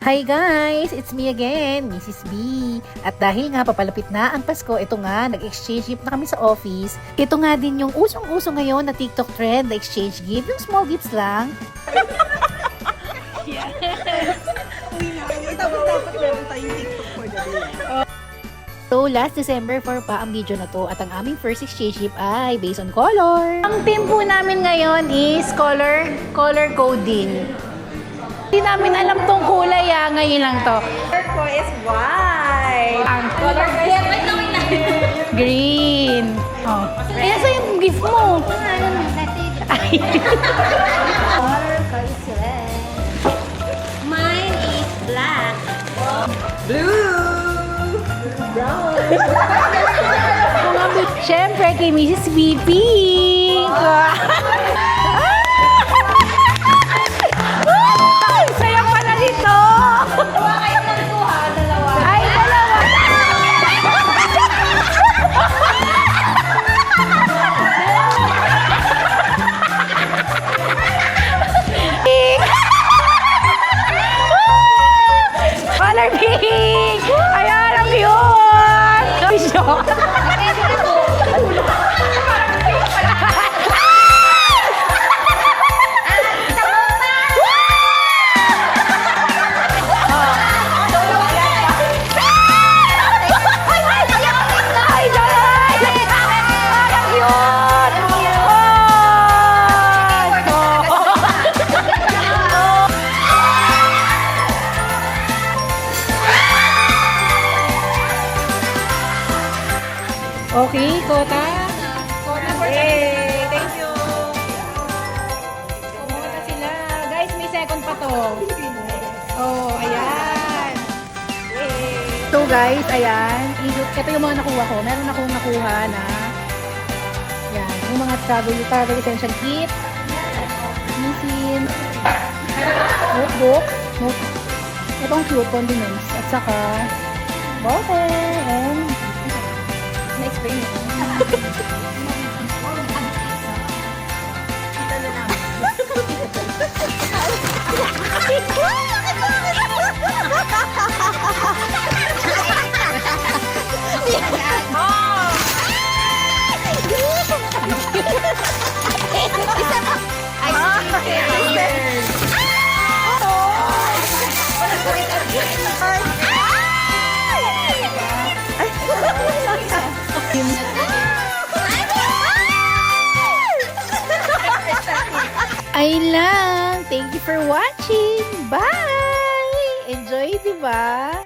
Hi guys! It's me again, Mrs. B. At dahil nga papalapit na ang Pasko, ito nga, nag-exchange gift na kami sa office. Ito nga din yung usong-uso ngayon na TikTok trend na exchange gift, yung small gifts lang. Yes! Dapat meron tayong TikTok for the day. So, last December 4 pa ang video na to at ang aming first exchange gift ay based on color. Ang team po namin ngayon is color coding. Hindi namin alam tong kulay ngayon lang to. Color ko is white. Ang Color ko is green. Oh. Ayan sa yung gift mo. Ay. Color ko is red. Mine is black. blue. Brown. Siyempre, kay Mrs. B. Pink. Saya pala dito. Kuha kayo ng kuha, dalawa. Ay, dalawa. Pink. Color pink. Ayan, ang cute. Okay, Kota. Yay! Thank you. Kota sila. Guys, may second pa to. Oh, ayan. So guys, ayan. Ito yung mga nakuha ko. Meron akong nakuha na yan, yung mga travel essential kit. Misin. Notebook. Itong cute condiments. At saka bottle. And na-explain mo. Ay lang. Thank you for watching. Bye! Enjoy, diba?